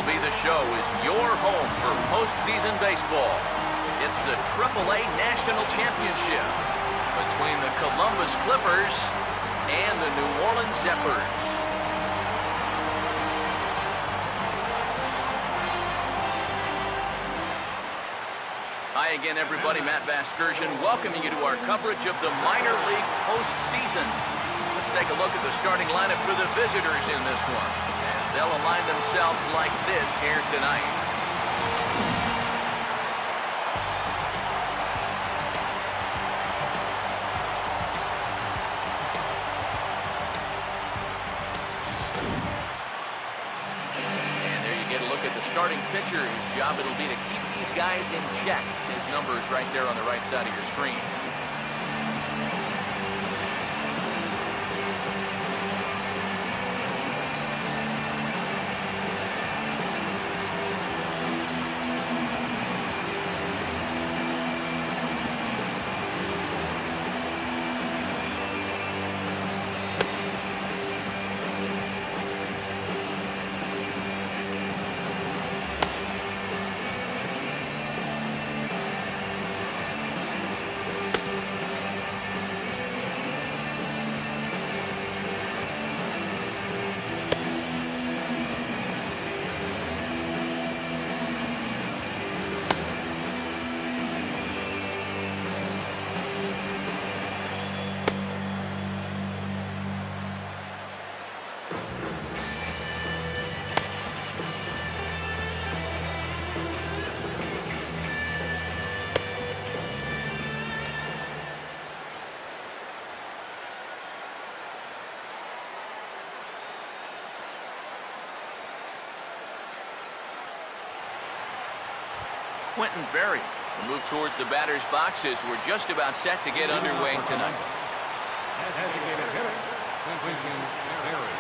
MLB The Show is your home for postseason baseball. It's the AAA National Championship between the Columbus Clippers and the New Orleans Zephyrs. Hi again, everybody. Matt Vasgersian welcoming you to our coverage of the minor league postseason. Let's take a look at the starting lineup for the visitors in this one. And they'll align themselves like this here tonight. And there you get a look at the starting pitcher, whose job it'll be to keep these guys in check. His number is right there on the right side of your screen. Quentin Berry will move towards the batter's boxes. We're just about set to get underway tonight. Designated hitter, Quentin Berry.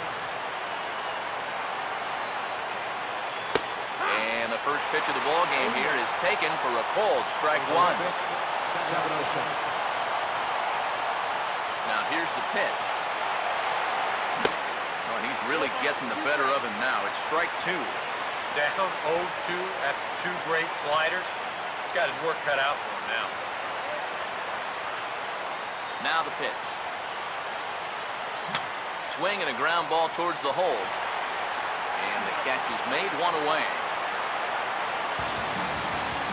And the first pitch of the ball game here is taken for a called strike one. Now here's the pitch. Oh, and he's really getting the better of him now. It's strike two. Down 0-2 after two great sliders. He's got his work cut out for him now. Now the pitch. Swing and a ground ball towards the hole. And the catch is made, one away.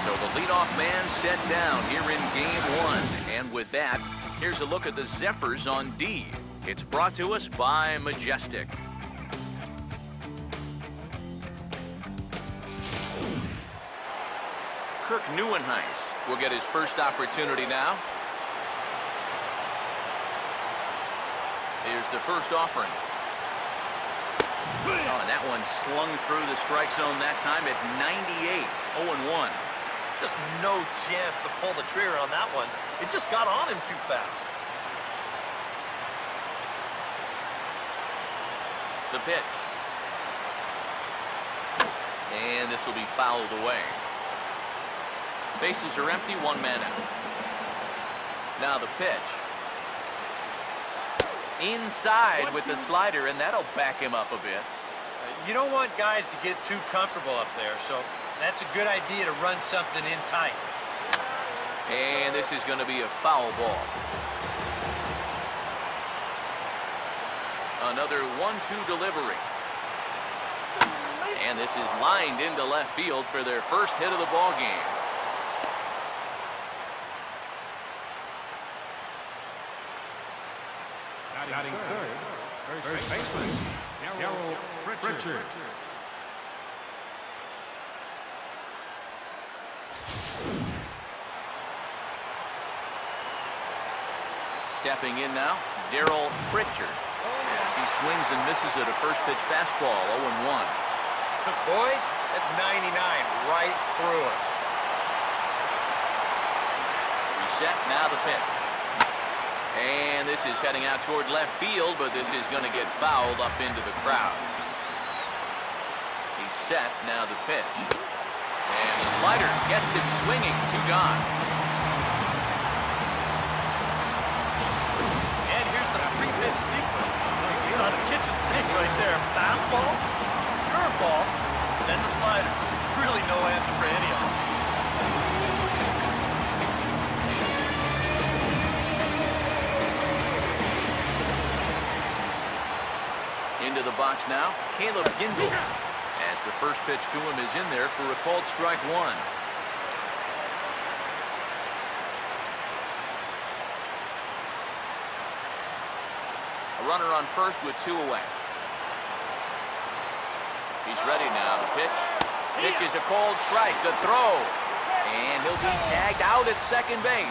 So the leadoff man set down here in game one. And with that, here's a look at the Zephyrs on D. It's brought to us by Majestic. Kirk Neuenhuis will get his first opportunity now. Here's the first offering. Oh, and that one slung through the strike zone that time at 98, 0-1. Just no chance to pull the trigger on that one. It just got on him too fast. The pitch. And this will be fouled away. Bases are empty, one man out. Now the pitch. Inside with the slider, and that'll back him up a bit. You don't want guys to get too comfortable up there, so that's a good idea to run something in tight. And this is going to be a foul ball. Another 1-2 delivery. And this is lined into left field for their first hit of the ball game. Batting third, first baseman, Darryl Pritchard. Stepping in now, Darryl Pritchard. As he swings and misses at a first pitch fastball, 0-1. Boys, that's 99 right through it. Reset, now the pitch. And this is heading out toward left field, but this is going to get fouled up into the crowd. He's set, now the pitch. And the slider gets him swinging, two gone. And here's the pre-pitch sequence. It's on the kitchen sink right there. Fastball, curveball, then the slider. Really no answer for any of them. Into the box now, Caleb Gindel. As the first pitch to him is in there for a called strike one. A runner on first with 2 away. He's ready now. The pitch. Pitch is a called strike. The throw. And he'll be tagged out at second base.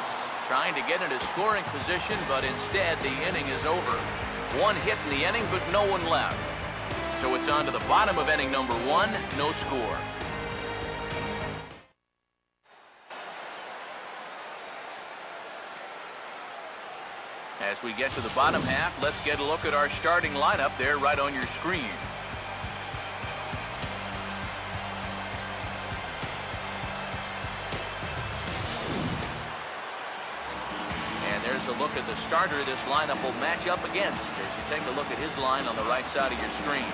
Trying to get into scoring position, but instead the inning is over. 1 hit in the inning, but no one left. So it's on to the bottom of inning number 1. No score. As we get to the bottom half, let's get a look at our starting lineup there right on your screen. And there's a look at the starter this lineup will match up against as you take a look at his line on the right side of your screen.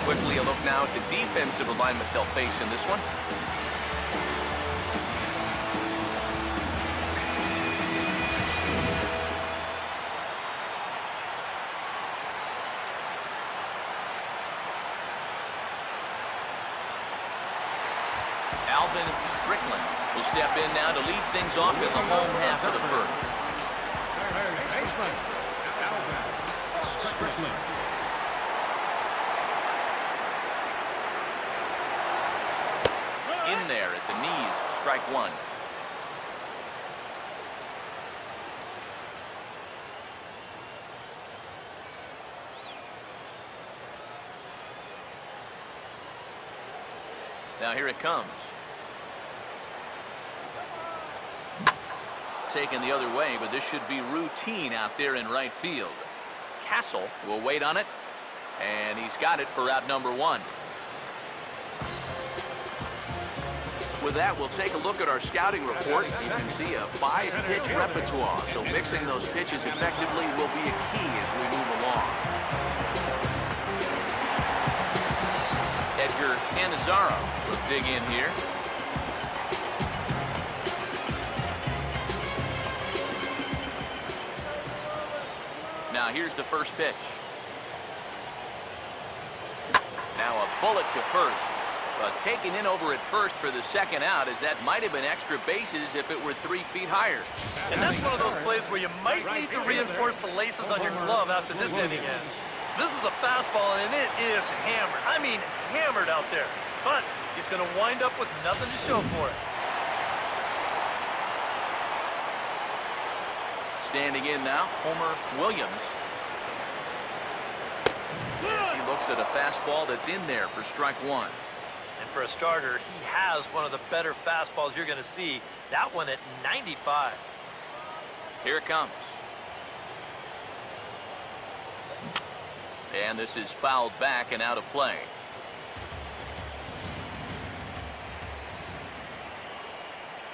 Quickly a look now at the defensive alignment they'll face in this one. Alvin Strickland will step in now to lead things off in the home half of the first. Baseman, Alvin Strickland. In there at the knees, strike one. Now here it comes. Taken the other way, but this should be routine out there in right field. Castle will wait on it, and he's got it for out number 1. With that, we'll take a look at our scouting report. You can see a 5-pitch repertoire, so mixing those pitches effectively will be a key as we move along. Edgar Canizaro will dig in here. Now here's the first pitch. Now a bullet to first. But taken in over at first for the second out, as that might have been extra bases if it were 3 feet higher. And that's one of those plays where you might need to reinforce the laces on your glove after this inning ends. This is a fastball, and it is hammered. I mean, hammered out there. But he's going to wind up with nothing to show for it. Standing in now, Homer Williams. As he looks at a fastball that's in there for strike 1. And for a starter, he has one of the better fastballs you're going to see. That one at 95. Here it comes. And this is fouled back and out of play.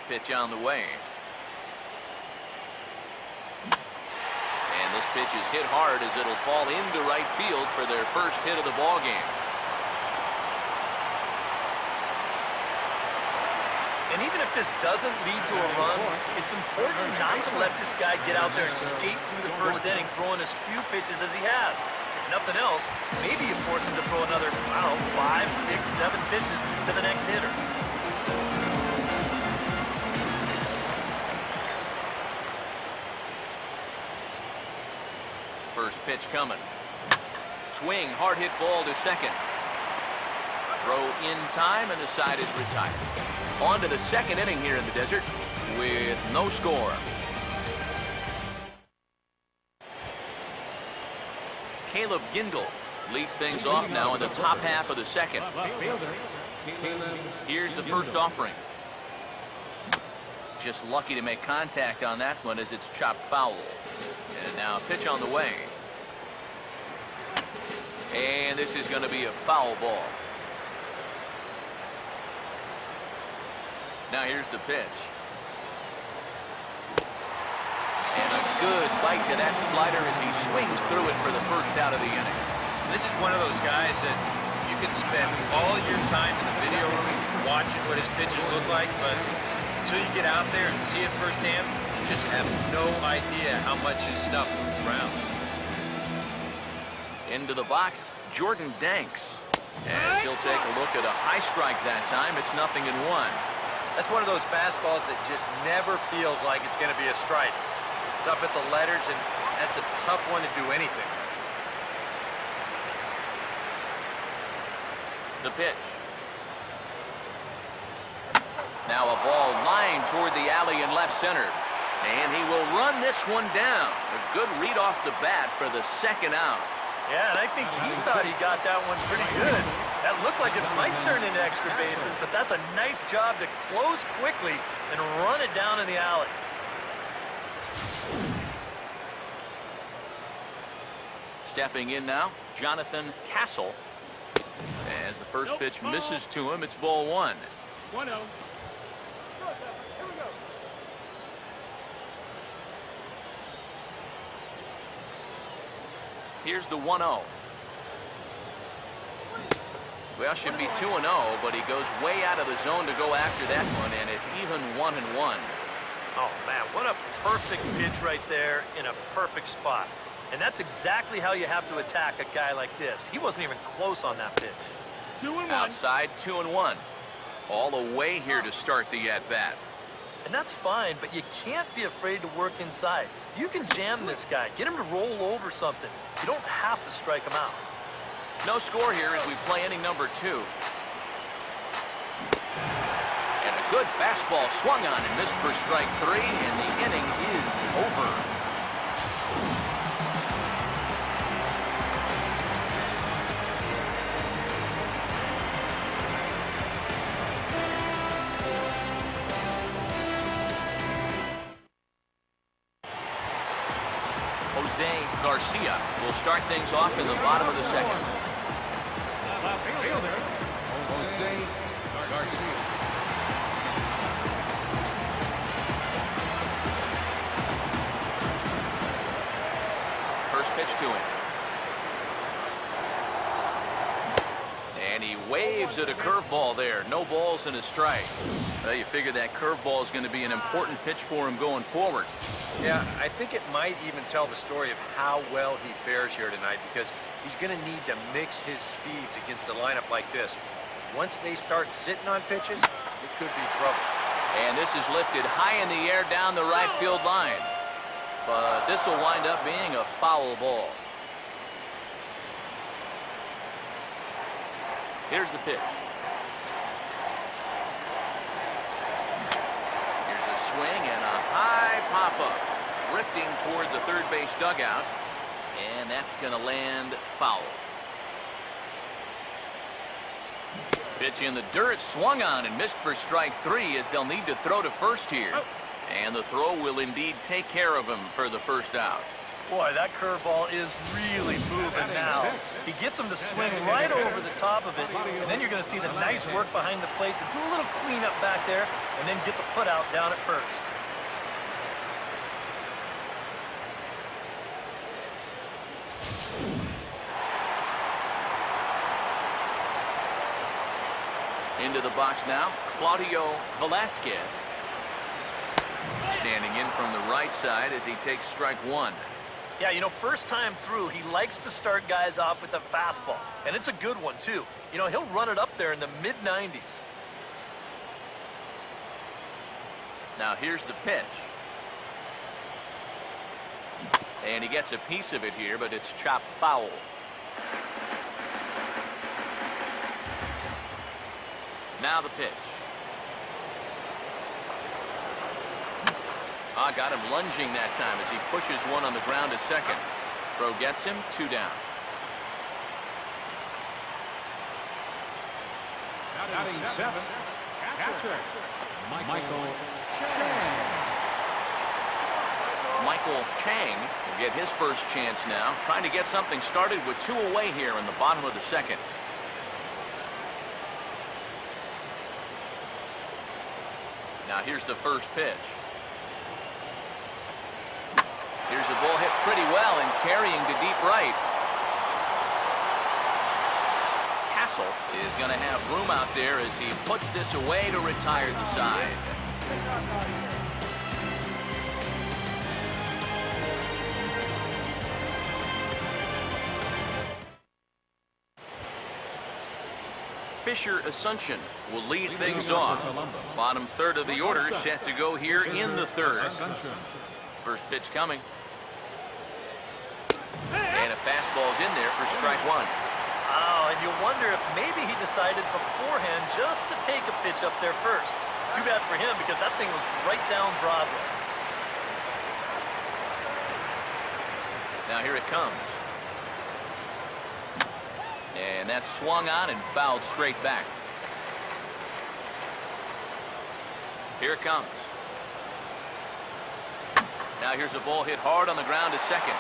Pitch on the way. And this pitch is hit hard as it'll fall into right field for their first hit of the ball game. And even if this doesn't lead to a run, it's important not to let this guy get out there and skate through the first inning, throwing as few pitches as he has. If nothing else, maybe you force him to throw another, I don't know, 5, 6, 7 pitches to the next hitter. First pitch coming. Swing, hard hit ball to second. Throw in time, and the side is retired. On to the second inning here in the desert with no score. Caleb Gindel leads things off now in the top half of the second. Here's the first offering. Just lucky to make contact on that one as it's chopped foul. And now a pitch on the way. And this is going to be a foul ball. Now here's the pitch. And a good bite to that slider as he swings through it for the first out of the inning. This is one of those guys that you can spend all your time in the video room watching what his pitches look like, but until you get out there and see it firsthand, you just have no idea how much his stuff moves around. Into the box, Jordan Danks. As he'll take a look at a high strike that time, it's 0-1. That's one of those fastballs that just never feels like it's going to be a strike. It's up at the letters, and that's a tough one to do anything. The pitch. Now a ball lined toward the alley in left center. And he will run this one down. A good read off the bat for the second out. Yeah, and I think he thought he got that one pretty good. That looked like it might turn into extra bases, but that's a nice job to close quickly and run it down in the alley. Stepping in now, Jonathan Castle. As the first pitch misses to him, it's ball 1. 1-0. Here's the 1-0. Well, should be 2-0, but he goes way out of the zone to go after that one, and it's even 1-1. Oh, man, what a perfect pitch right there in a perfect spot. And that's exactly how you have to attack a guy like this. He wasn't even close on that pitch. 2-1. Outside, 2-1. All the way here to start the at-bat. And that's fine, but you can't be afraid to work inside. You can jam this guy, get him to roll over something. You don't have to strike him out. No score here as we play inning number 2. And a good fastball swung on and missed for strike 3, and the inning is over. Garcia will start things off in the bottom of the second. Fielder. Jose Garcia. First pitch to him. And he waves at a curveball there. No balls and a strike. Well, you figure that curveball is going to be an important pitch for him going forward. Yeah, I think it might even tell the story of how well he fares here tonight, because he's going to need to mix his speeds against a lineup like this. Once they start sitting on pitches, it could be trouble. And this is lifted high in the air down the right field line. But this will wind up being a foul ball. Here's the pitch. Here's a swing and a high pop-up. Drifting toward the third base dugout. And that's going to land foul. Pitch in the dirt, swung on and missed for strike 3 as they'll need to throw to first here. And the throw will indeed take care of him for the first out. Boy, that curveball is really moving now. He gets him to swing right over the top of it, and then you're going to see the nice work behind the plate to do a little cleanup back there, and then get the put out down at first. Into the box now, Claudio Velasquez. Standing in from the right side as he takes strike 1. Yeah, you know, first time through, he likes to start guys off with a fastball. And it's a good one, too. You know, he'll run it up there in the mid-90s. Now here's the pitch. And he gets a piece of it here, but it's chopped foul. Now the pitch. Got him lunging that time as he pushes one on the ground to second. Throw gets him, 2 down. Batting 7, catcher, Michael Chang. Michael Chang Get his first chance now, trying to get something started with 2 away here in the bottom of the second. Now here's the first pitch. Here's a ball hit pretty well and carrying to deep right. Castle is going to have room out there as he puts this away to retire the side. Fisher Asuncion will lead things off. Bottom third of the order set to go here in the third. First pitch coming. And a fastball's in there for strike 1. Oh, and you wonder if maybe he decided beforehand just to take a pitch up there first. Too bad for him because that thing was right down Broadway. Now here it comes. And that's swung on and fouled straight back. Here it comes. Now here's a ball hit hard on the ground to second.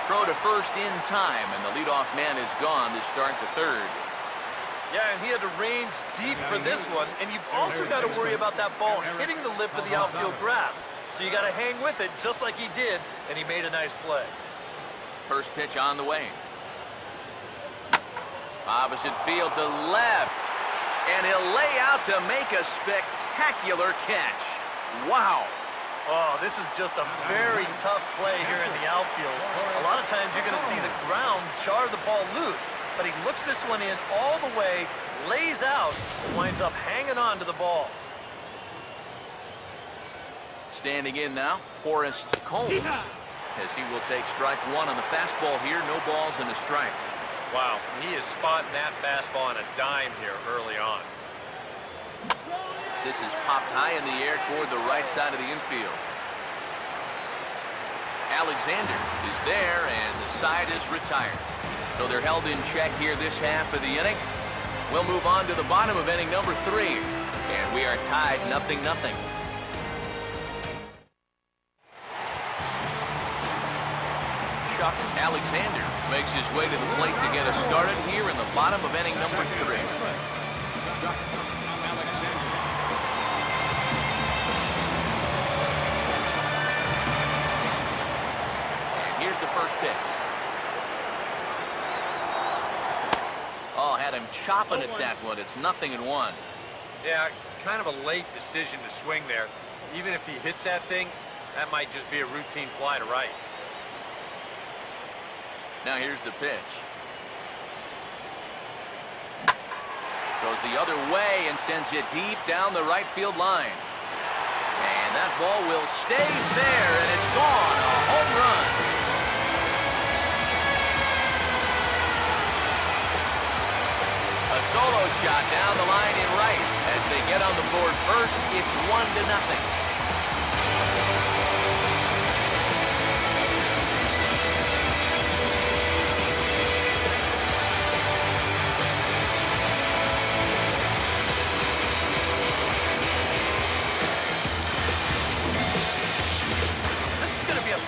Throw to first in time, and the leadoff man is gone to start the third. Yeah, and he had to range deep for this one, and you've also got to worry about that ball hitting the lip of the outfield grass. So you got to hang with it just like he did, and he made a nice play. First pitch on the way. Opposite field to left, and he'll lay out to make a spectacular catch. Wow. Oh, this is just a very tough play here in the outfield. A lot of times you're going to see the ground jar the ball loose, but he looks this one in all the way, lays out, and winds up hanging on to the ball. Standing in now, Forrest Combs, as he will take strike 1 on the fastball here. No balls and a strike. Wow, he is spotting that fastball on a dime here early on. This is popped high in the air toward the right side of the infield. Alexander is there, and the side is retired. So they're held in check here this half of the inning. We'll move on to the bottom of inning number 3, and we are tied 0-0. Chuck Alexander makes his way to the plate to get us started here in the bottom of inning number 3. Chuck Alexander. Here's the first pitch. Oh, had him chopping at that one. It's 0-1. Yeah, kind of a late decision to swing there. Even if he hits that thing, that might just be a routine fly to right. Now here's the pitch. Goes the other way and sends it deep down the right field line. And that ball will stay there, and it's gone. A home run. A solo shot down the line in right. As they get on the board first, it's 1-0.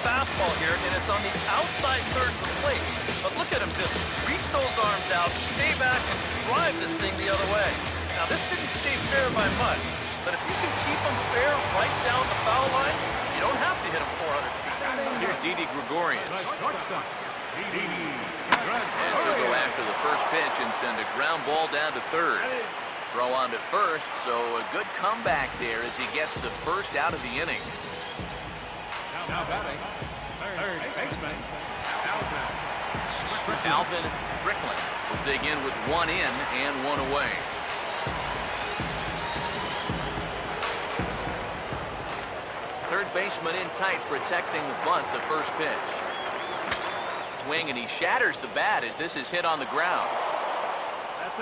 Fastball here, and it's on the outside third of the plate. But look at him just reach those arms out, stay back, and drive this thing the other way. Now, this didn't stay fair by much, but if you can keep him fair right down the foul lines, you don't have to hit him 400 feet. Here's Didi Gregorian. Shortstop. And he'll go after the first pitch and send a ground ball down to third. Throw on to first, so a good comeback there as he gets the first out of the inning. Now batting, third baseman, Alvin Strickland will dig in with 1 in and 1 away. Third baseman in tight, protecting the bunt, the first pitch. Swing, and he shatters the bat as this is hit on the ground.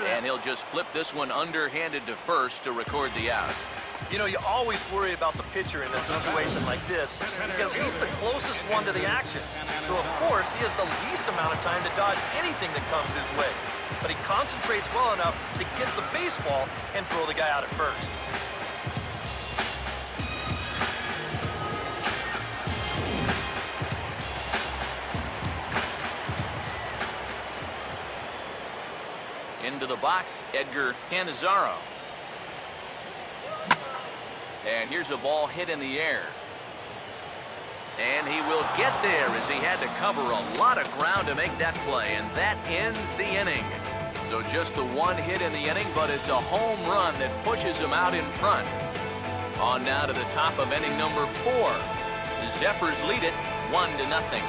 And he'll just flip this one underhanded to first to record the out. You know, you always worry about the pitcher in a situation like this because he's the closest one to the action. So, of course, he has the least amount of time to dodge anything that comes his way. But he concentrates well enough to get the baseball and throw the guy out at first. into the box, Edgar Canizaro. And here's a ball hit in the air. And he will get there as he had to cover a lot of ground to make that play. And that ends the inning. So just the one hit in the inning, but it's a home run that pushes him out in front. On now to the top of inning number 4. The Zephyrs lead it 1-0.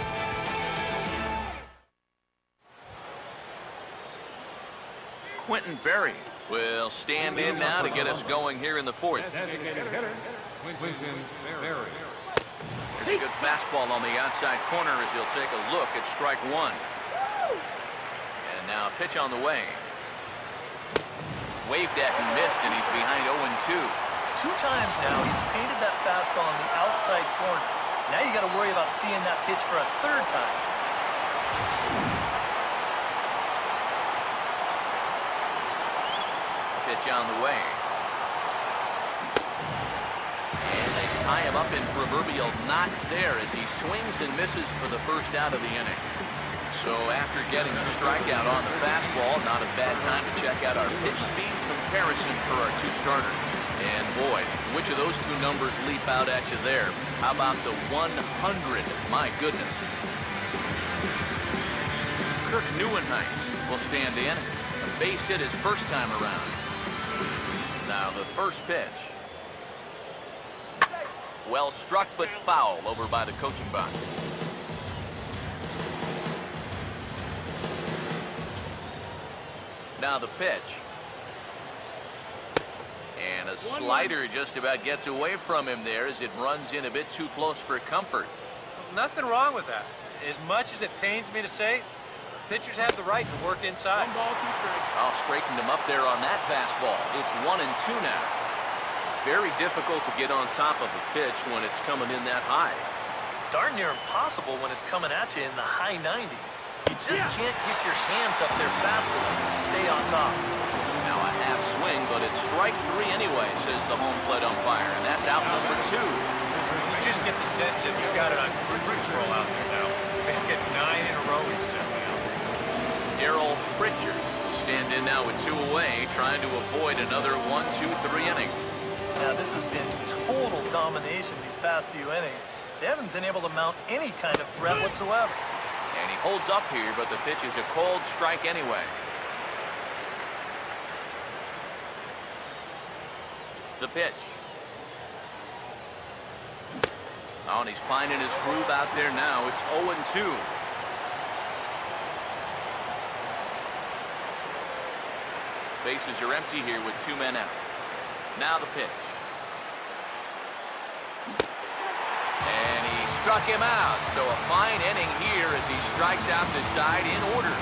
Quentin Berry will stand in now to get us going here in the 4th. Designated hitter, Quentin Berry. There's a good fastball on the outside corner as he'll take a look at strike 1. And now a pitch on the way. Waved at and missed, and he's behind 0-2. 2 times now he's painted that fastball on the outside corner. Now you got to worry about seeing that pitch for a 3rd time. Pitch on the way. And they tie him up in proverbial knots there as he swings and misses for the first out of the inning. So after getting a strikeout on the fastball, not a bad time to check out our pitch speed comparison for our 2 starters. And boy, which of those 2 numbers leap out at you there? How about the 100? My goodness. Kirk Neuenheis will stand in. A base hit his first time around. Now the first pitch. Well struck but foul over by the coaching box. Now the pitch. And a slider just about gets away from him there as it runs in a bit too close for comfort. Nothing wrong with that. As much as it pains me to say, pitchers have the right to work inside. 1 ball, 2 strikes. I'll straighten him up there on that fastball. It's 1-2 now. Very difficult to get on top of a pitch when it's coming in that high. Darn near impossible when it's coming at you in the high 90s. You just can't get your hands up there fast enough to stay on top. Now a half swing, but it's strike 3 anyway, says the home plate umpire, and that's out number 2. You just get the sense that he's got it on cruise control out there now. Make it 9 in a row he's sitting out. Darryl Pritchard will stand in now with 2 away, trying to avoid another 1-2-3 inning. Now this has been total domination these past few innings. They haven't been able to mount any kind of threat whatsoever. And he holds up here, but the pitch is a cold strike anyway. The pitch. Oh, and he's finding his groove out there now. It's 0-2. Bases are empty here with 2 men out. Now the pitch. And he struck him out. So a fine inning here as he strikes out the side in order.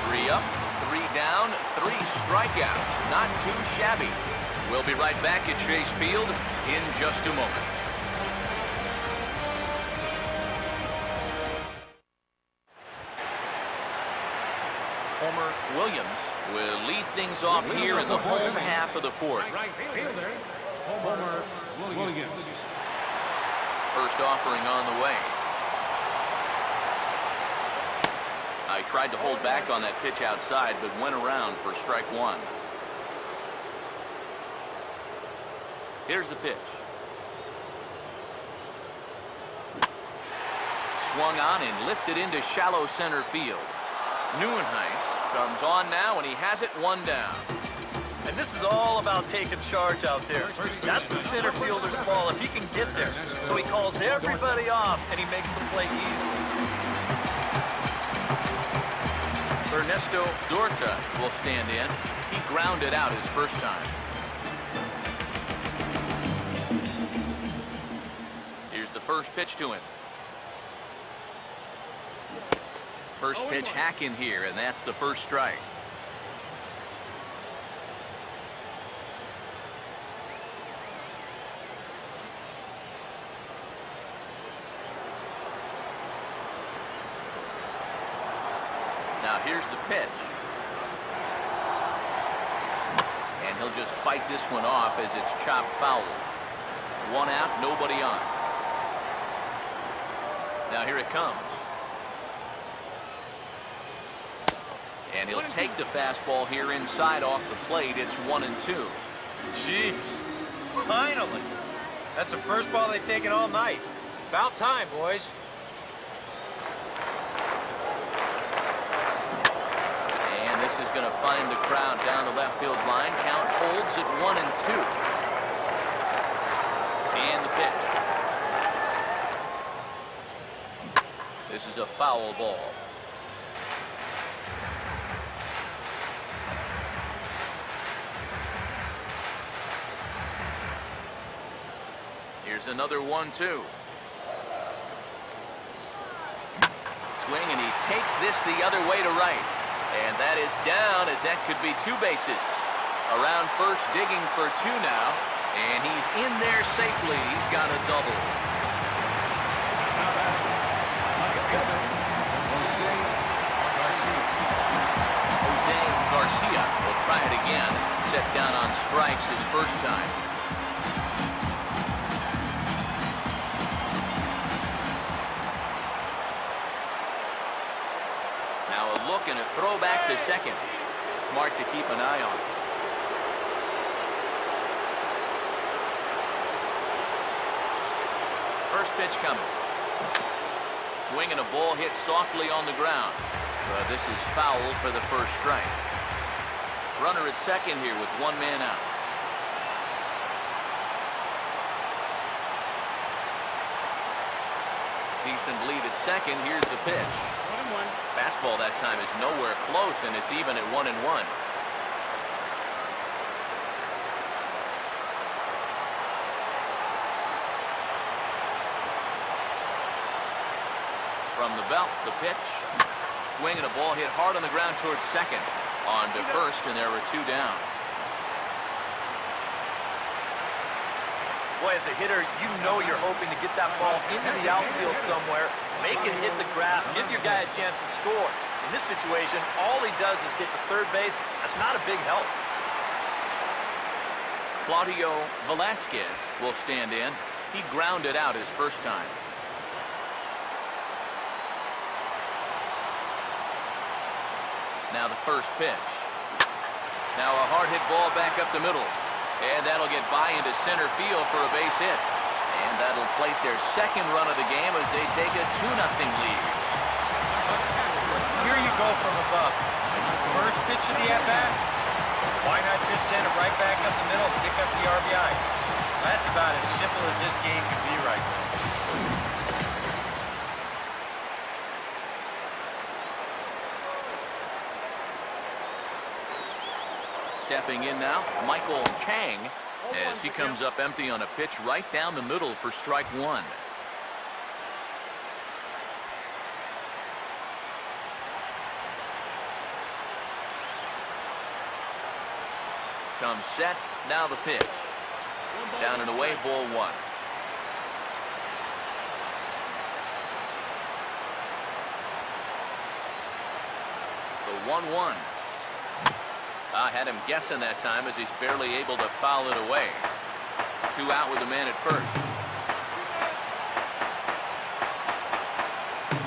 3 up, 3 down, 3 strikeouts. Not too shabby. We'll be right back at Chase Field in just a moment. Homer Williams will lead things off here in the home half of the 4th. Right fielder, Homer Williams. First offering on the way. I tried to hold back on that pitch outside, but went around for strike 1. Here's the pitch. Swung on and lifted into shallow center field. Neuenheis comes on now, and he has it 1 down. And this is all about taking charge out there. That's the center fielder's ball if he can get there. So he calls everybody off, and he makes the play easy. Ernesto Dorta will stand in. He grounded out his first time. Here's the first pitch to him. First pitch hack in here, and that's the first strike. Now here's the pitch. And he'll just fight this one off as it's chopped foul. 1 out, nobody on. Now here it comes. And he'll take the fastball here inside off the plate. It's 1-2. Jeez. Finally. That's the first ball they've taken all night. About time, boys. And this is going to find the crowd down the left field line. Count holds at 1-2. And the pitch. This is a foul ball. Here's another 1-2. Swing, and he takes this the other way to right. And that is down, as that could be 2 bases. Around first, digging for 2 now. And he's in there safely. He's got a double. Jose Garcia will try it again. Set down on strikes his first time. Now a look and a throw back to second. Smart to keep an eye on. First pitch coming. Swing and a ball hit softly on the ground. But this is foul for the first strike. Runner at second here with 1 man out. Decent lead at second. Here's the pitch. 1-1. Fastball that time is nowhere close, and it's even at 1-1. From the belt, the pitch. Swing and a ball hit hard on the ground towards second. On to first, and there were 2 down. Boy, as a hitter, you know you're hoping to get that ball into the outfield somewhere, make it hit the grass, give your guy a chance to score. In this situation, all he does is get to third base. That's not a big help. Claudio Velasquez will stand in. He grounded out his first time. Now the first pitch. Now a hard hit ball back up the middle. And that'll get by into center field for a base hit. And that'll plate their second run of the game as they take a 2-0 lead. Here you go from above. First pitch of the at-bat. Why not just send it right back up the middle and pick up the RBI? That's about as simple as this game can be right now. Stepping in now, Michael Chang, as he comes up empty on a pitch right down the middle for strike 1. Comes set, now the pitch. Down and away, ball 1. The 1-1. I had him guessing that time as he's barely able to foul it away. 2 out with the man at first.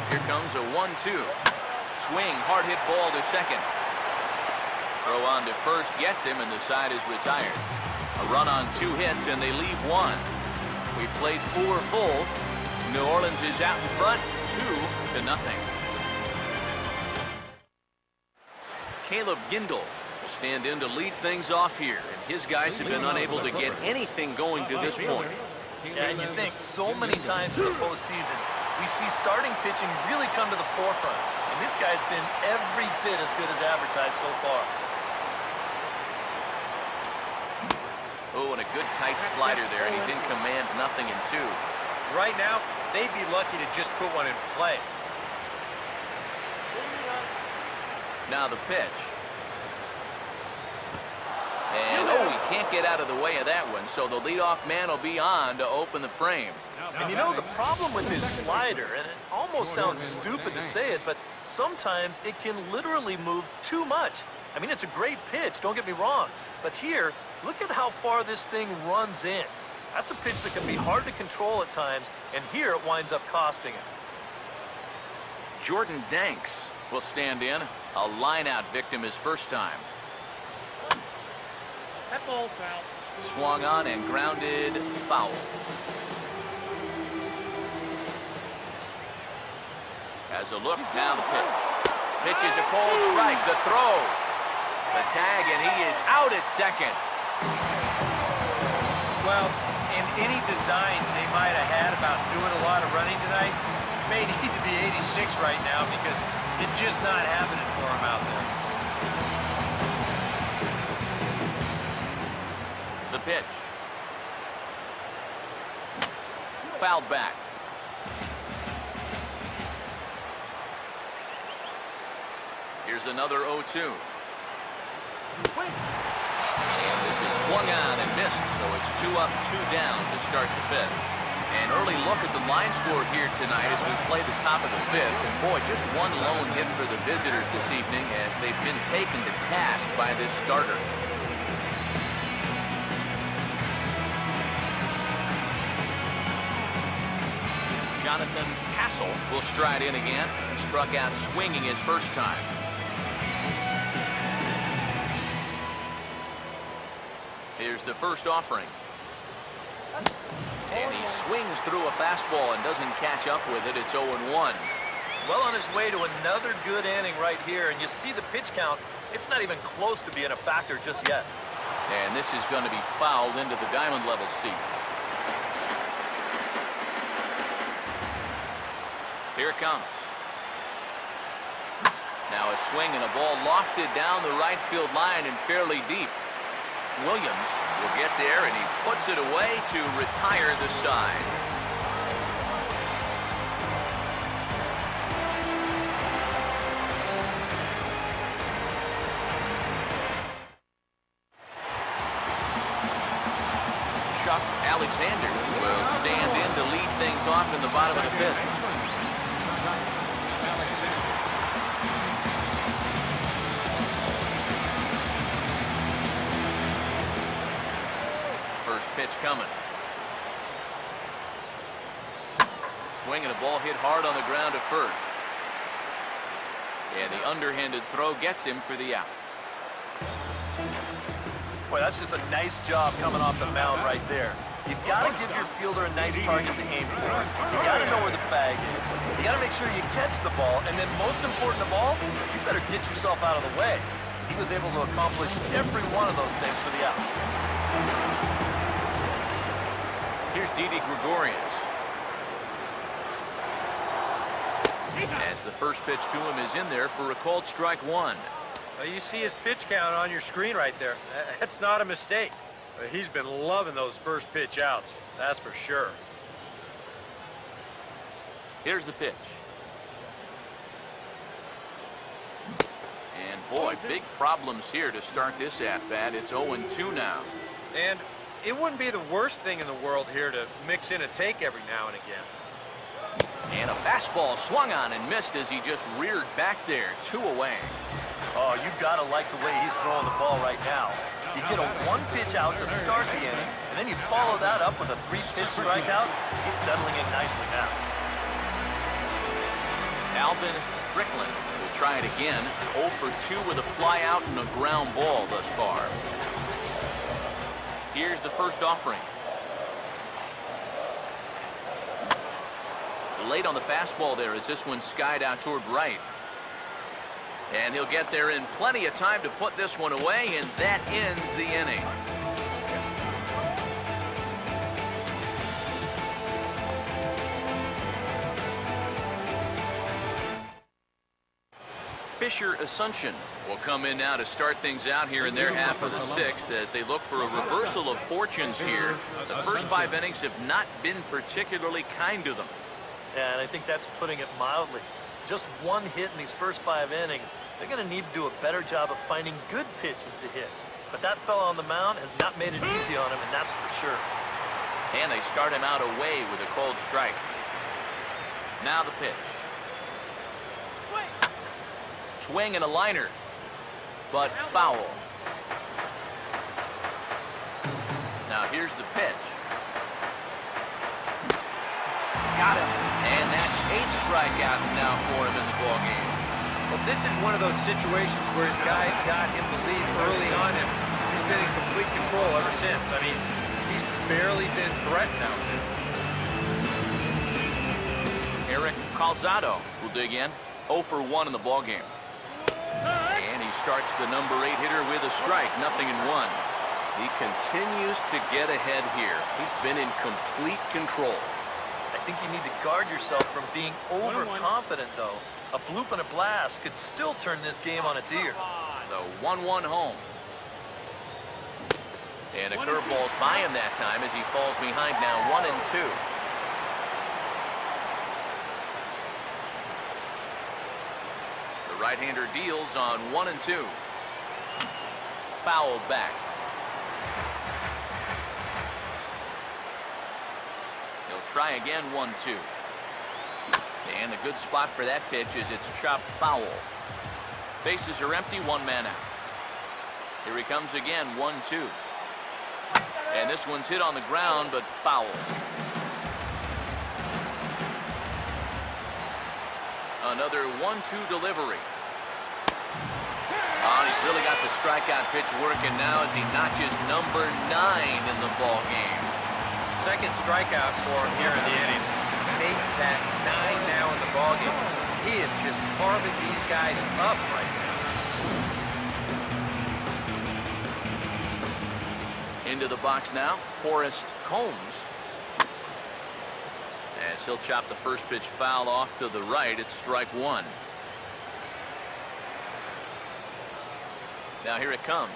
Here comes a 1-2. Swing, hard hit ball to second. Throw on to first, gets him, and the side is retired. A run on 2 hits, and they leave 1. We played 4 full. New Orleans is out in front, 2-0. Caleb Gindel will stand in to lead things off here, and his guys have been unable to get anything going to this point. Yeah, and you think so many times in the postseason, we see starting pitching really come to the forefront. And this guy's been every bit as good as advertised so far. Oh, and a good tight slider there, and he's in command, 0-2. Right now, they'd be lucky to just put one in play. Now the pitch. And, oh, he can't get out of the way of that one, so the leadoff man will be on to open the frame. And you know, the problem with his slider, and it almost sounds stupid to say it, but sometimes it can literally move too much. I mean, it's a great pitch, don't get me wrong. But here, look at how far this thing runs in. That's a pitch that can be hard to control at times, and here it winds up costing him. Jordan Danks will stand in. A line-out victim his first time. That ball's foul. Swung on and grounded, foul. As a look, now the pitch. Pitch is a cold strike. The throw. The tag, and he is out at second. Well, in any designs they might have had about doing a lot of running tonight, may need to be 86 right now because it's just not happening for him out there. The pitch. Fouled back. Here's another 0-2. And this is swung on and missed, so it's 2 up, 2 down to start the fifth. An early look at the line score here tonight as we play the top of the fifth. And boy, just one lone hit for the visitors this evening as they've been taken to task by this starter. Jonathan Castle will stride in again. Struck out swinging his first time. Here's the first offering. And he swings through a fastball and doesn't catch up with it. It's 0-1. Well on his way to another good inning right here, and you see the pitch count. It's not even close to being a factor just yet. And this is going to be fouled into the diamond level seats. Here it comes. Now a swing and a ball lofted down the right field line and fairly deep. Williams will get there, and he puts it away to retire the side. Chuck Alexander will stand in to lead things off in the bottom of the fifth. Pitch coming. Swing and a ball hit hard on the ground at first. And the underhanded throw gets him for the out. Boy, that's just a nice job coming off the mound right there. You've got to give your fielder a nice target to aim for. You got to know where the bag is. You got to make sure you catch the ball, and then most important of all, you better get yourself out of the way. He was able to accomplish every one of those things for the out. Here's Didi Gregorius. As the first pitch to him is in there for a called strike one. Well, you see his pitch count on your screen right there. That's not a mistake. He's been loving those first pitch outs. That's for sure. Here's the pitch. And boy, big problems here to start this at-bat. It's 0-2 now. And it wouldn't be the worst thing in the world here to mix in a take every now and again. And a fastball swung on and missed as he just reared back there. 2 away. Oh, you got to like the way he's throwing the ball right now. You get a one-pitch out to start the inning, and then you follow that up with a 3-pitch strikeout. He's settling in nicely now. Alvin Strickland will try it again. 0 for 2 with a fly out and a ground ball thus far. Here's the first offering. Late on the fastball there as this one skied out toward right. And he'll get there in plenty of time to put this one away, and that ends the inning. Fisher Asuncion will come in now to start things out here in their half of the sixth as they look for a reversal of fortunes here. The first 5 innings have not been particularly kind to them. Yeah, and I think that's putting it mildly. Just one hit in these first 5 innings. They're going to need to do a better job of finding good pitches to hit. But that fella on the mound has not made it easy on him, and that's for sure. And they start him out away with a cold strike. Now the pitch. Swing and a liner, but foul. Now here's the pitch. Got him. And that's 8 strikeouts now for him in the ballgame. Well, this is one of those situations where his guy got him the lead early on, and he's been in complete control ever since. I mean, he's barely been threatened out there. Eric Calzado will dig in. 0 for 1 in the ballgame. And he starts the number 8 hitter with a strike, 0-1. He continues to get ahead here. He's been in complete control. I think you need to guard yourself from being overconfident, though. A bloop and a blast could still turn this game on its ear. The 1-1 home. And a curveball's by him that time as he falls behind now 1-2. The right-hander deals on 1-2. Fouled back. He'll try again 1-2. And a good spot for that pitch is it's chopped foul. Bases are empty, 1 man out. Here he comes again, 1-2. And this one's hit on the ground, but foul. Another 1-2 delivery. Oh, he's really got the strikeout pitch working now as he notches number 9 in the ball game. Second strikeout for him here in the inning. Make that 9 now in the ballgame. He is just carving these guys up right now. Into the box now, Forrest Combs. As he'll chop the first pitch foul off to the right, it's strike 1. Now here it comes.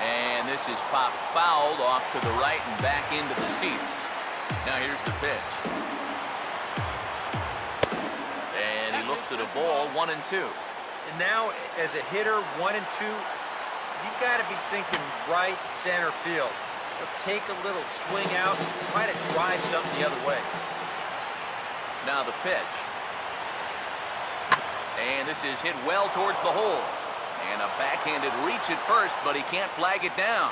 And this is popped fouled off to the right and back into the seats. Now here's the pitch. And he looks at a ball, 1-2. And now, as a hitter, 1-2, you got to be thinking right center field. He'll take a little swing out and try to drive something the other way. Now the pitch. And this is hit well towards the hole. And a backhanded reach at first, but he can't flag it down.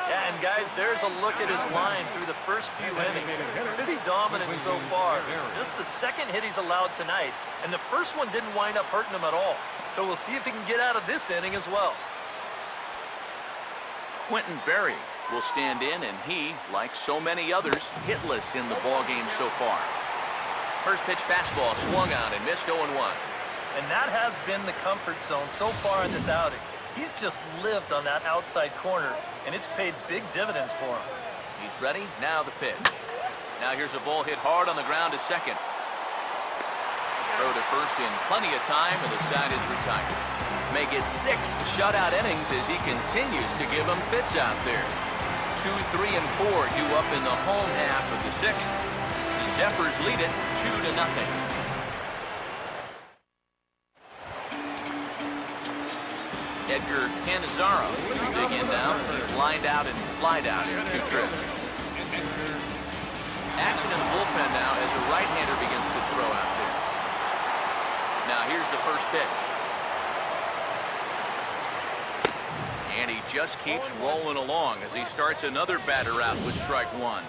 Yeah, and guys, there's a look at his line through the first few innings. Pretty dominant so far. Just the second hit he's allowed tonight, and the first one didn't wind up hurting him at all. So we'll see if he can get out of this inning as well. Quentin Berry will stand in, and he, like so many others, hitless in the ballgame so far. First pitch fastball swung on and missed 0-1. And that has been the comfort zone so far in this outing. He's just lived on that outside corner, and it's paid big dividends for him. He's ready. Now the pitch. Now here's a ball hit hard on the ground to second. Throw to first in plenty of time, and the side is retired. Make it 6 shutout innings as he continues to give them fits out there. 2, 3, and 4 due up in the home half of the 6th. The Zephyrs lead it 2-0. Edgar Canizaro will dig in now. He's lined out and flied out in 2 trips. Action in the bullpen now as a right-hander begins to throw out there. Now here's the first pitch. And he just keeps rolling along as he starts another batter out with strike 1.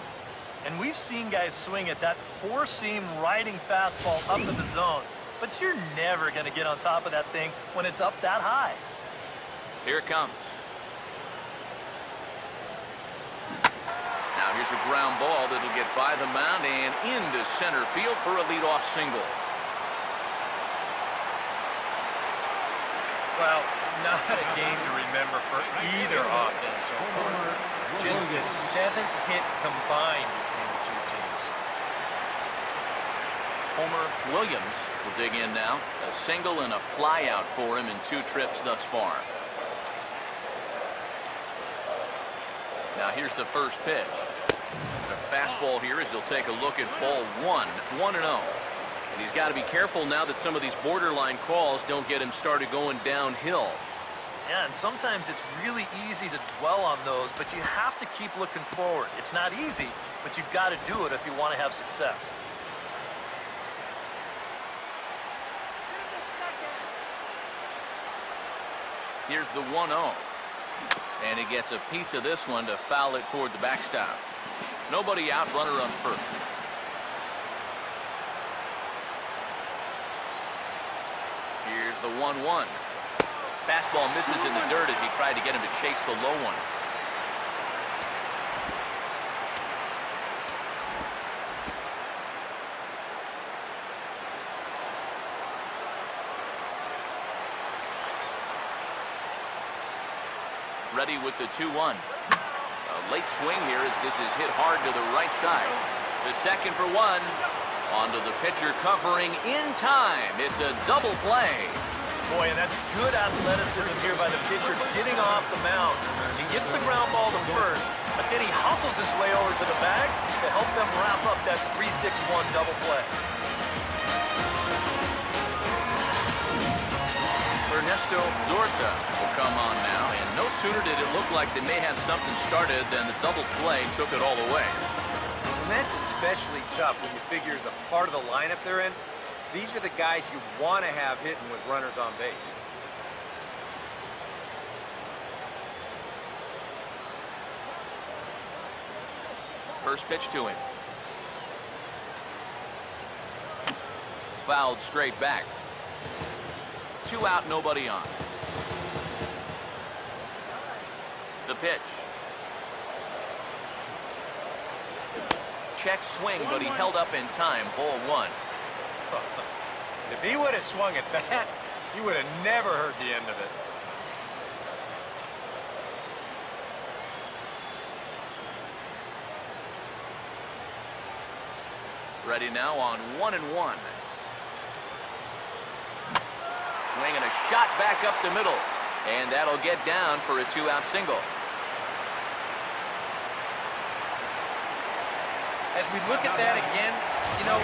And we've seen guys swing at that 4-seam riding fastball up to the zone. But you're never going to get on top of that thing when it's up that high. Here it comes. Now here's a ground ball that'll get by the mound and into center field for a leadoff single. Well, not a game to remember for either offense so far. Just the 7th hit combined between the 2 teams. Homer Williams will dig in now. A single and a fly out for him in 2 trips thus far. Now here's the first pitch. The fastball here as he'll take a look at ball 1, 1-0. And he's got to be careful now that some of these borderline calls don't get him started going downhill. Yeah, and sometimes it's really easy to dwell on those, but you have to keep looking forward. It's not easy, but you've got to do it if you want to have success. Here's the 1-0. And he gets a piece of this one to foul it toward the backstop. Nobody out, runner on first. The 1-1. Fastball misses in the dirt as he tried to get him to chase the low one. Ready with the 2-1. A late swing here as this is hit hard to the right side. The second for one. Onto the pitcher covering in time. It's a double play. Boy, and that's good athleticism here by the pitcher getting off the mound. He gets the ground ball to first, but then he hustles his way over to the bag to help them wrap up that 3-6-1 double play. Ernesto Dorta will come on now, and no sooner did it look like they may have something started than the double play took it all away. And that's especially tough when you figure the part of the lineup they're in. These are the guys you want to have hitting with runners on base. First pitch to him. Fouled straight back. 2 out, nobody on. The pitch. Check swing, but he held up in time. Ball 1. If he would have swung at that, you would have never heard the end of it. Ready now on 1-1. Swing and a shot back up the middle. And that'll get down for a 2-out single. As we look at that again, you know,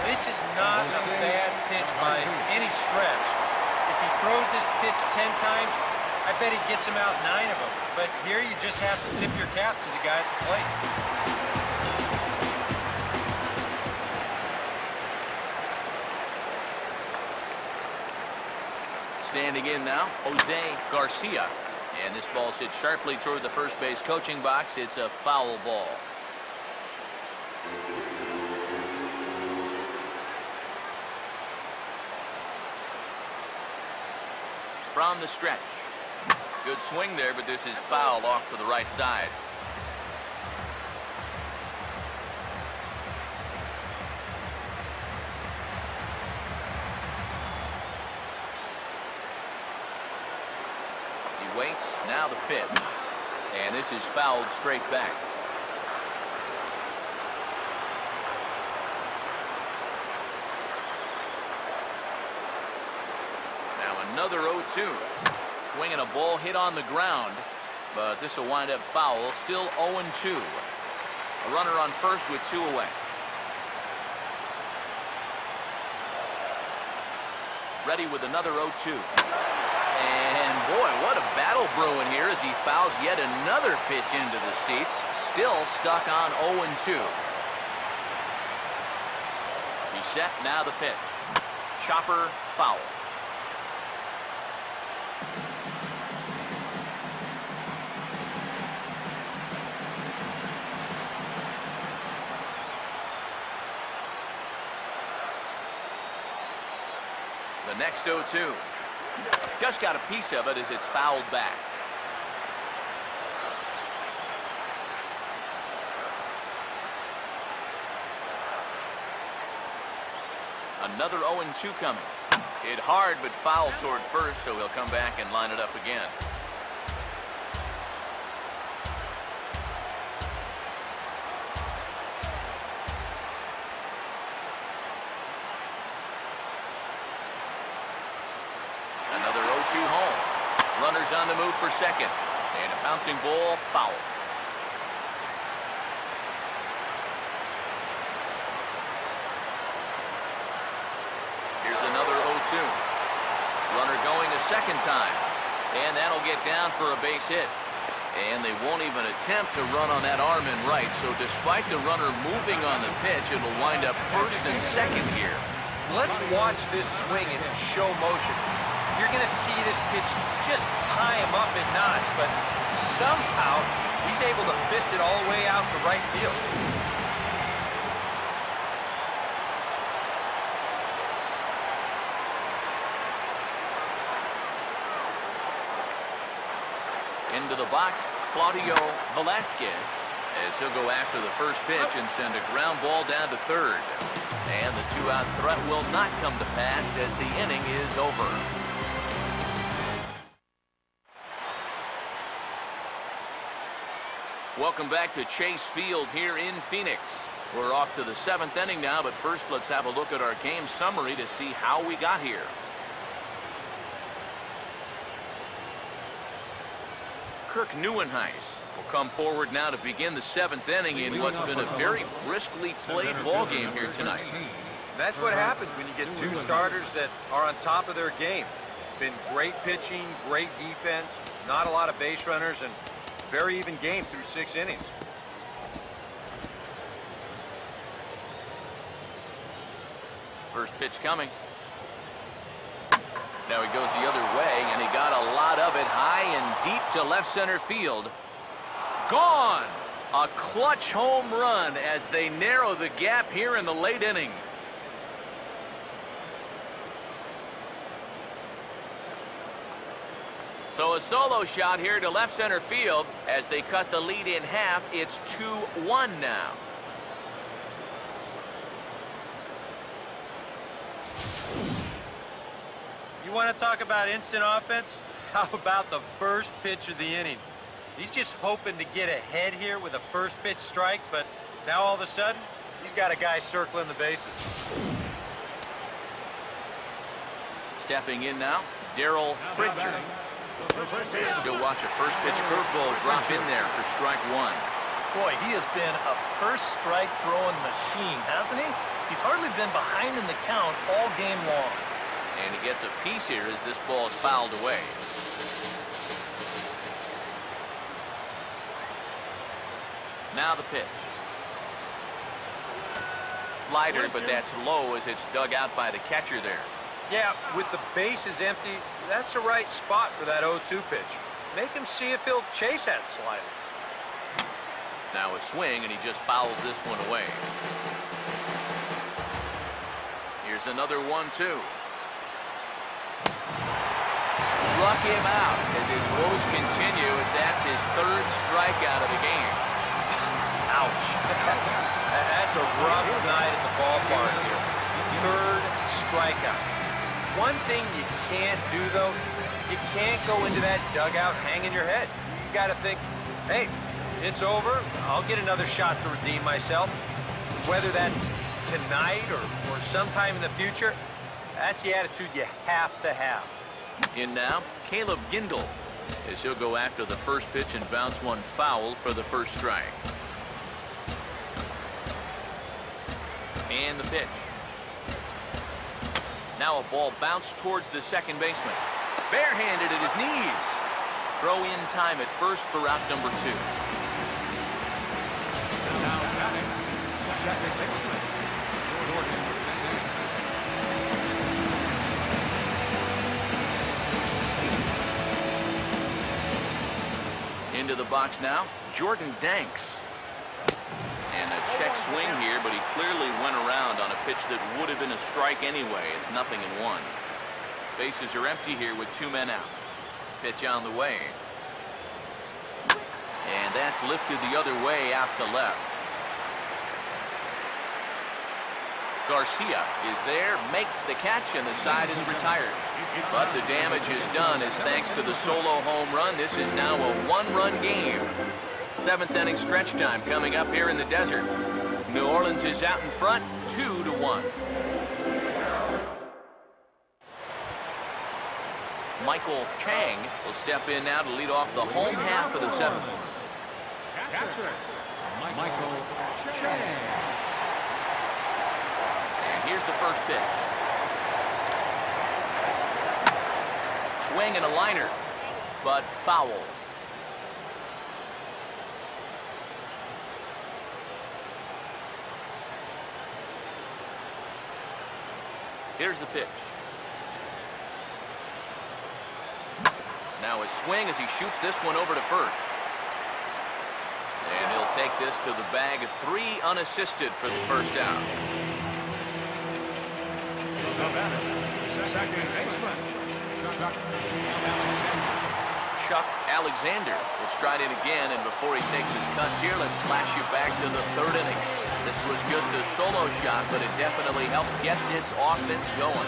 this is not a bad pitch by any stretch. If he throws this pitch 10 times, I bet he gets him out 9 of them. But here you just have to tip your cap to the guy at the plate. Standing in now, Jose Garcia. And this ball's hit sharply toward the first base coaching box. It's a foul ball. From the stretch. Good swing there, but this is fouled off to the right side. He waits, now the pitch. And this is fouled straight back. Another 0-2. Swinging a ball hit on the ground, but this will wind up foul. Still 0-2. A runner on first with 2 away. Ready with another 0-2. And boy, what a battle brewing here as he fouls yet another pitch into the seats. Still stuck on 0-2. He's set, now the pitch. Chopper, foul. The next 0-2. Just got a piece of it as it's fouled back. Another 0-2 coming. Hit hard but fouled toward first, so he'll come back and line it up again. Another 0-2 home. Runners on the move for second. And a bouncing ball, foul. Here's another 0-2. Runner going a second time. And that'll get down for a base hit. And they won't even attempt to run on that arm in right. So despite the runner moving on the pitch, it'll wind up first and second here. Let's watch this swing in show motion. You're going to see this pitch just tie him up in knots, but somehow he's able to fist it all the way out to right field. Into the box, Claudio Velasquez, as he'll go after the first pitch and send a ground ball down to third. And the two-out threat will not come to pass as the inning is over. Welcome back to Chase Field here in Phoenix. We're off to the 7th inning now, but first let's have a look at our game summary to see how we got here. Kirk Neuenhuis will come forward now to begin the 7th inning in what's been a very briskly played ball game here tonight. That's what happens when you get two starters that are on top of their game. Been great pitching, great defense, not a lot of base runners, and very even game through 6 innings. First pitch coming. Now he goes the other way, and he got a lot of it high and deep to left center field. Gone! A clutch home run as they narrow the gap here in the late innings. So a solo shot here to left center field as they cut the lead in half. It's 2-1 now. You want to talk about instant offense? How about the first pitch of the inning? He's just hoping to get ahead here with a first pitch strike, but now all of a sudden, he's got a guy circling the bases. Stepping in now, Darryl Pritchard. You'll watch a first pitch curveball drop in there for strike one. Boy, he has been a first strike throwing machine, hasn't he? He's hardly been behind in the count all game long. And he gets a piece here as this ball is fouled away. Now the pitch. Slider, but that's low as it's dug out by the catcher there. Yeah, with the bases empty, that's the right spot for that 0-2 pitch. Make him see if he'll chase that slider. Now a swing, and he just fouls this one away. Here's another 1-2. Struck him out as his woes continue, as that's his third strikeout of the game. Ouch. That's a rough night at the ballpark here. Third strikeout. One thing you can't do, though, you can't go into that dugout hanging your head. You got to think, hey, it's over. I'll get another shot to redeem myself. Whether that's tonight or sometime in the future, that's the attitude you have to have. In now, Caleb Gindel, as he'll go after the first pitch and bounce one foul for the first strike. And the pitch. Now a ball bounced towards the second baseman. Barehanded at his knees. Throw in time at first for out number 2. Now batting, second baseman, Jordan. Into the box now, Jordan Danks. And a check swing here, but he clearly went around on a pitch that would have been a strike anyway. It's 0-1. Bases are empty here with 2 men out. Pitch on the way. And that's lifted the other way out to left. Garcia is there, makes the catch, and the side is retired. But the damage is done as thanks to the solo home run, this is now a 1-run game. 7th inning stretch time coming up here in the desert. New Orleans is out in front, 2-1. Michael Chang will step in now to lead off the home half of the 7th. Catcher, Michael Chang. And here's the first pitch. Swing and a liner, but foul. Here's the pitch. Now a swing as he shoots this one over to first. And he'll take this to the bag. 3 unassisted for the first out. Chuck Chuck. Alexander will stride in again, and before he takes his cuts here, let's flash you back to the third inning. This was just a solo shot, but it definitely helped get this offense going.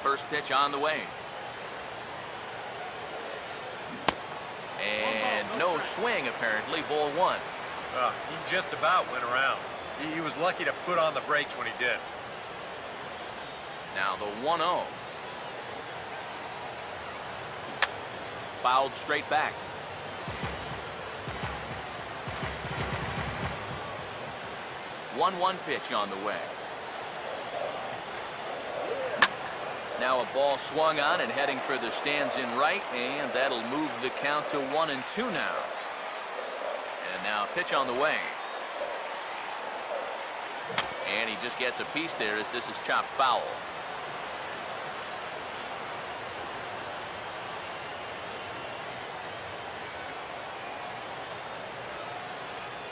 First pitch on the way. And no swing, apparently. Ball one. He just about went around. He was lucky to put on the brakes when he did. Now the 1-0. Fouled straight back. One pitch on the way. Now a ball swung on and heading for the stands in right, and that'll move the count to 1-2 now. And now pitch on the way. And he just gets a piece there as this is chopped foul.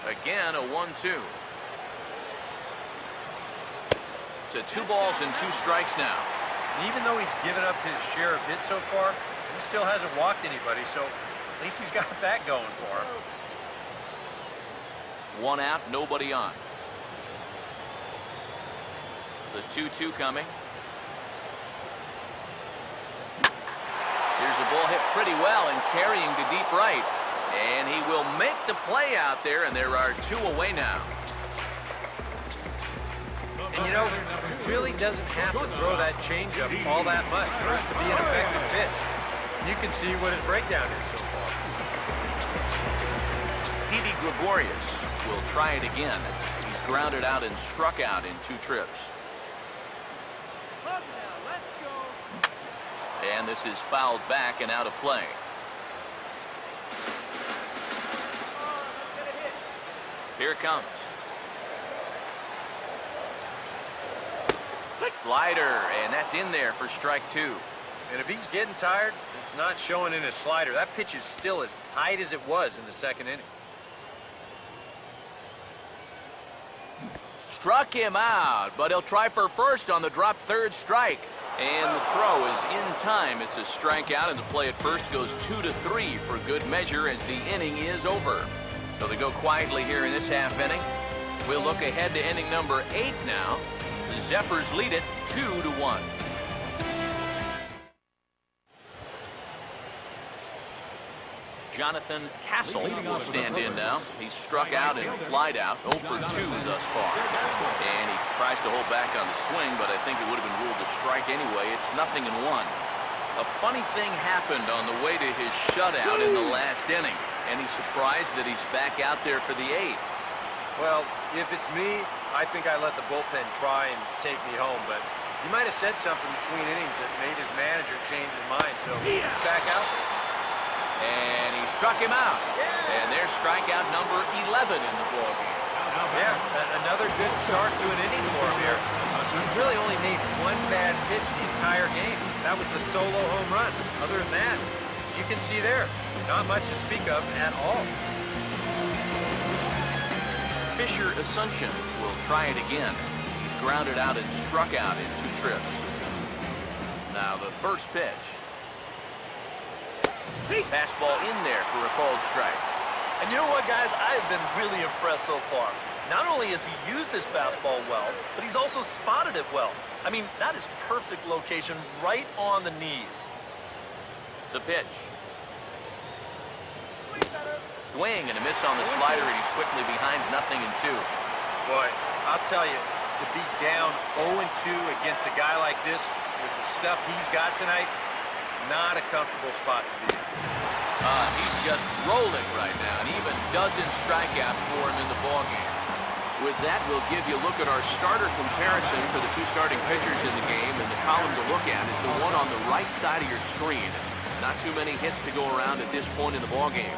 Again, a 1-2. To 2 balls and 2 strikes now. And even though he's given up his share of hits so far, he still hasn't walked anybody, so at least he's got that going for him. 1 out, nobody on. The 2-2 coming. Here's a ball hit pretty well and carrying to deep right. And he will make the play out there, and there are 2 away now. And you know, he really doesn't have to throw that changeup all that much for it to be an effective pitch. You can see what his breakdown is so far. Didi Gregorius will try it again. He's grounded out and struck out in 2 trips. And this is fouled back and out of play. Here it comes. Slider, and that's in there for strike 2. And if he's getting tired, it's not showing in his slider. That pitch is still as tight as it was in the 2nd inning. Struck him out, but he'll try for first on the drop 3rd strike. And the throw is in time. It's a strikeout, and the play at first goes 2-3 for good measure as the inning is over. So they go quietly here in this half inning. We'll look ahead to inning number 8 now. The Zephyrs lead it 2-1. Jonathan Castle will stand in now. He's struck out and flied out, 0 for 2 thus far. And he tries to hold back on the swing, but I think it would have been ruled a strike anyway. It's 0-1. A funny thing happened on the way to his shutout in the last inning, and he's surprised that he's back out there for the 8th. Well, if it's me, I think I let the bullpen try and take me home, but he might have said something between innings that made his manager change his mind, so he's back out there. And he struck him out. And there's strikeout number 11 in the ballgame. Yeah, another good start to an inning for him here. He's really only made 1 bad pitch the entire game. That was the solo home run. Other than that, you can see there, not much to speak of at all. Fisher Asuncion will try it again. He's grounded out and struck out in 2 trips. Now the first pitch. Fastball in there for a called strike. And you know what, guys? I have been really impressed so far. Not only has he used his fastball well, but he's also spotted it well. I mean, that is perfect location right on the knees. The pitch. Swing and a miss on the slider, and he's quickly behind 0-2. Boy, I'll tell you, to be down 0-2 against a guy like this with the stuff he's got tonight, not a comfortable spot to be in. He's just rolling right now, and even dozen strikeouts for him in the ballgame. With that, we'll give you a look at our starter comparison for the 2 starting pitchers in the game, and the column to look at is the one on the right side of your screen. Not too many hits to go around at this point in the ballgame.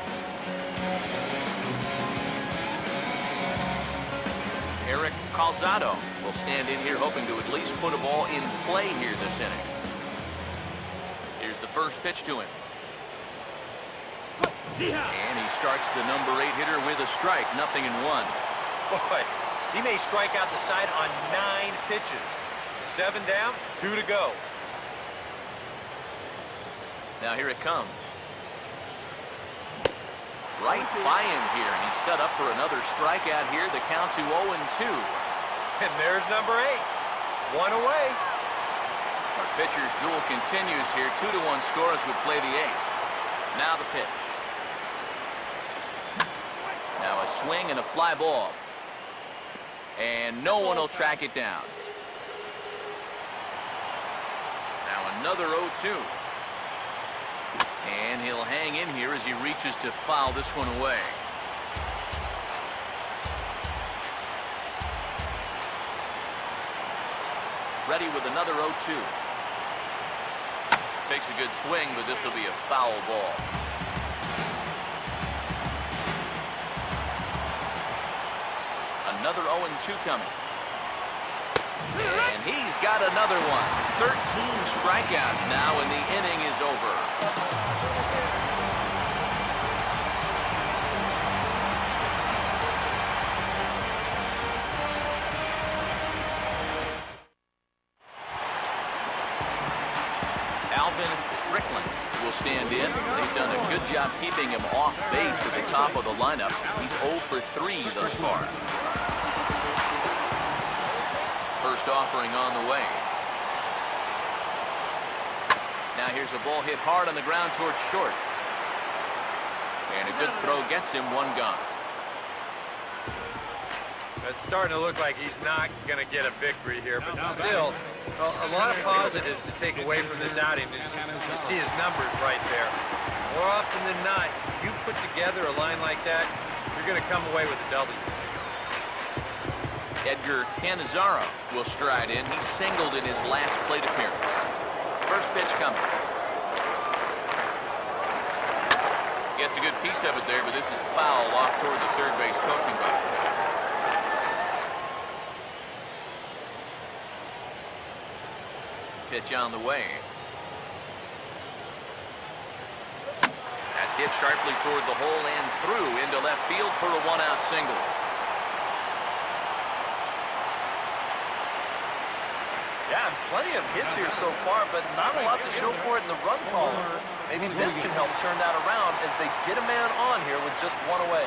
Eric Calzado will stand in here hoping to at least put a ball in play here this inning. Here's the first pitch to him. And he starts the number 8 hitter with a strike, 0-1. Boy, He may strike out the side on 9 pitches. 7 down, 2 to go. Now here it comes. Right by him here, and he's set up for another strikeout here. The count to 0-2. And there's number 8. 1 away. Our pitcher's duel continues here. 2-1 score as we play the 8th. Now the pitch. Now a swing and a fly ball. And no one will track it down. Now another 0-2. And he'll hang in here as he reaches to foul this one away. Ready with another 0-2. Takes a good swing, but this will be a foul ball. Another 0-2 coming. And he's got another one. 13 strikeouts now, and the inning is over. Will stand in. They've done a good job keeping him off base at the top of the lineup. He's 0 for 3 thus far. First offering on the way. Now here's a ball hit hard on the ground towards short. And a good throw gets him one gone. It's starting to look like he's not going to get a victory here, but still, a lot of positives to take away from this outing. You see his numbers right there. More often than not, you put together a line like that, you're going to come away with a W. Edgar Canizzaro will stride in. He singled in his last plate appearance. First pitch coming. Gets a good piece of it there, but this is foul off toward the third base coaching box. Pitch on the way. That's hit sharply toward the hole and through into left field for a one-out single. Yeah, and plenty of hits here so far, but not a lot to show for it in the run column. Maybe this can help turn that around as they get a man on here with just 1 away.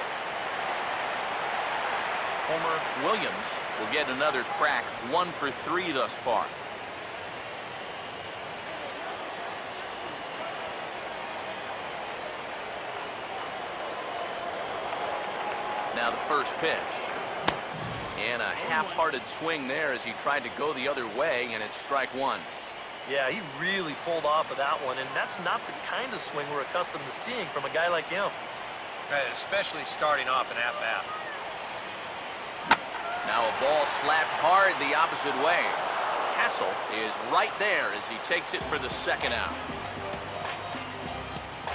Homer Williams will get another crack. 1 for 3 thus far. Now the first pitch. And a half-hearted swing there as he tried to go the other way, and it's strike 1. Yeah, he really pulled off of that one, and that's not the kind of swing we're accustomed to seeing from a guy like him. Especially starting off an at-bat. Now a ball slapped hard the opposite way. Hassel is right there as he takes it for the second out.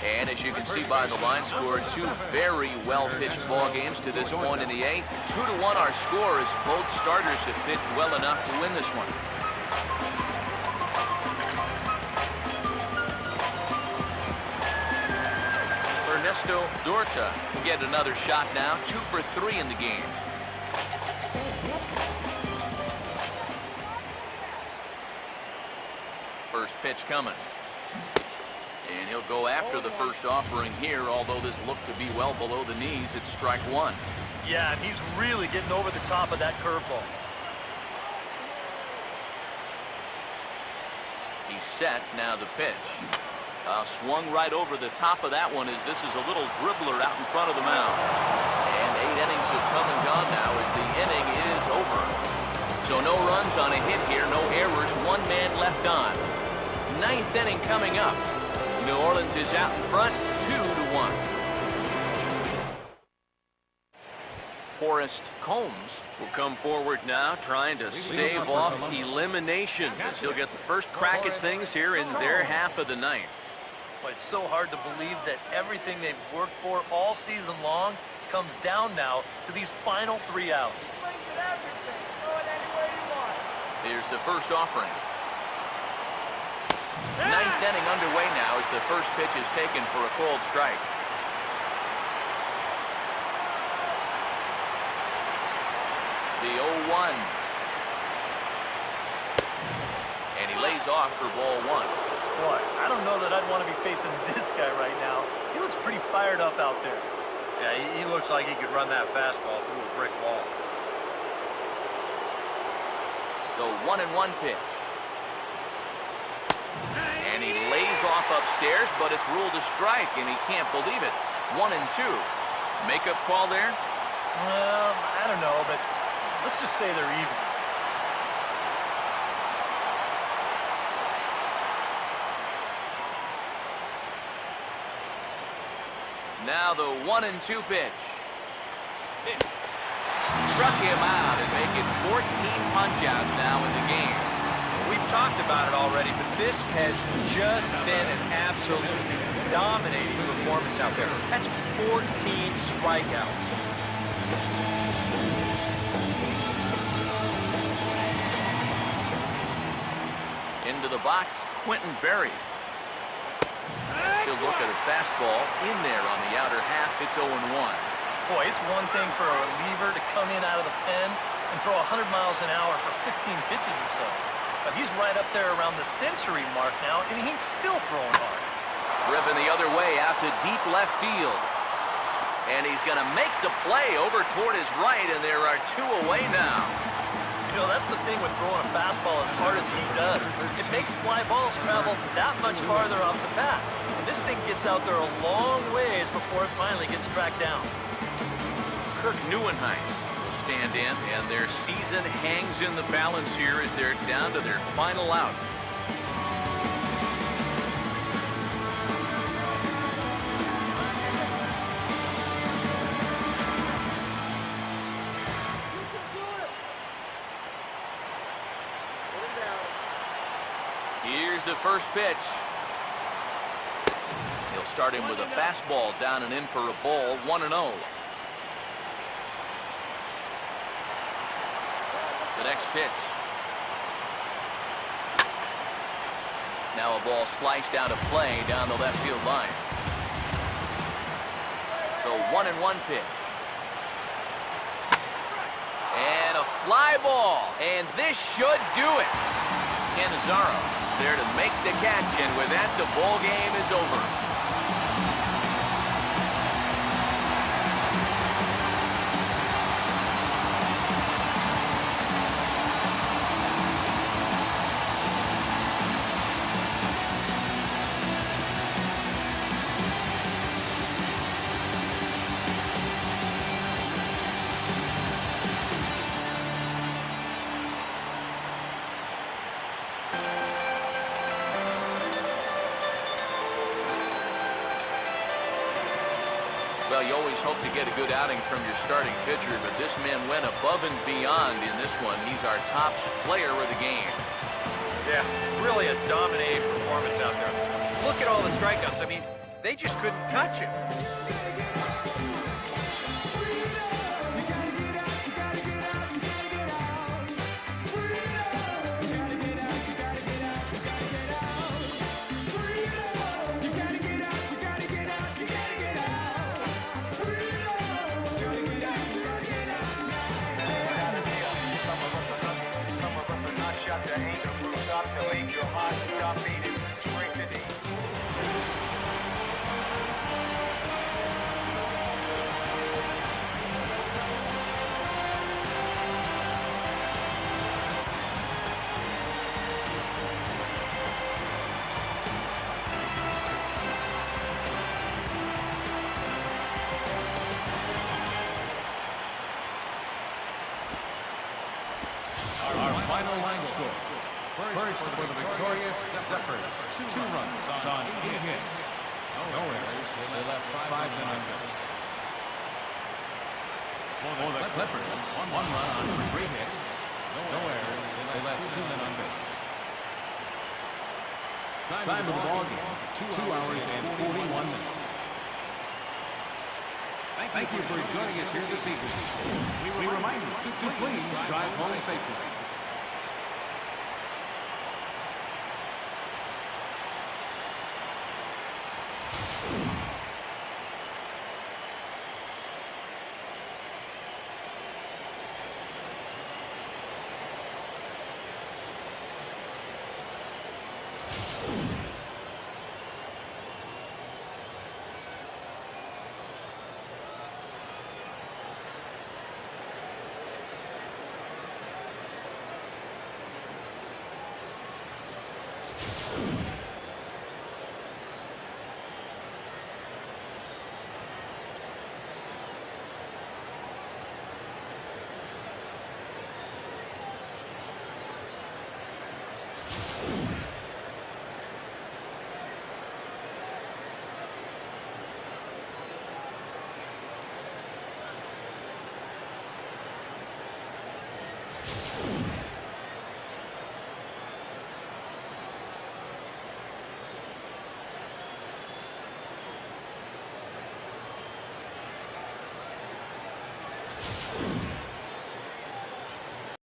And as you can see by the line score, 2 very well-pitched ball games to this point in the 8th. 2-1 our score as both starters have pitched well enough to win this one. Ernesto Dorta will get another shot now. 2 for 3 in the game. First pitch coming. And he'll go after the first offering here, although this looked to be well below the knees. It's strike 1. Yeah, and he's really getting over the top of that curveball. He's set. Now the pitch. Swung right over the top of that one as this is a little dribbler out in front of the mound. And 8 innings have come and gone now as the inning is over. So no runs on a hit here, no errors, 1 man left on. 9th inning coming up. New Orleans is out in front, 2-1. Forrest Combs will come forward now, trying to stave off elimination as he'll get the first crack at things here in their half of the 9th. But it's so hard to believe that everything they've worked for all season long comes down now to these final 3 outs. Here's the first offering. 9th inning underway now as the first pitch is taken for a called strike. The The 0-1. And he lays off for ball 1. Boy, I don't know that I'd want to be facing this guy right now. He looks pretty fired up out there. Yeah, he looks like he could run that fastball through a brick wall. The 1-1 pitch. And he lays off upstairs, but it's ruled a strike, and he can't believe it. 1-2. Makeup call there? Well, I don't know, but let's just say they're even. Now the 1-2 pitch. Struck him out and make it 14 punch-outs now in the game. We've talked about it already, but this has just been an absolutely dominating performance out there. That's 14 strikeouts. Into the box, Quentin Berry. He'll look at a fastball in there on the outer half. It's 0-1. Boy, it's one thing for a reliever to come in out of the pen and throw 100 miles an hour for 15 pitches or so. But he's right up there around the century mark now, and he's still throwing hard. Driven the other way out to deep left field. And he's going to make the play over toward his right, and there are 2 away now. You know, that's the thing with throwing a fastball as hard as he does. It makes fly balls travel that much farther off the bat. And this thing gets out there a long ways before it finally gets tracked down. Kirk Neuenheim will stand in, and their season hangs in the balance here as they're down to their final out. Here's the first pitch. He'll start him with a fastball down and in for a ball, 1-0. The next pitch. Now a ball sliced out of play down the left field line. The 1-1 pitch. And a fly ball. And this should do it. Cannizzaro is there to make the catch, and with that, the ball game is over. Well, you always hope to get a good outing from your starting pitcher, but this man went above and beyond in this one. He's our top player of the game. Yeah, really a dominating performance out there. Look at all the strikeouts. I mean, they just couldn't touch him. Final line score. First for the victorious Zephyrs. 2 runs on 8 hits. No errors. They left 5 men on base. For the Clippers, 1 run on 3 hits. No errors. They left 2 men on base. Time of the ball game, 2 hours and 41 minutes. Thank you for joining us here this evening. We remind you to please drive home safely.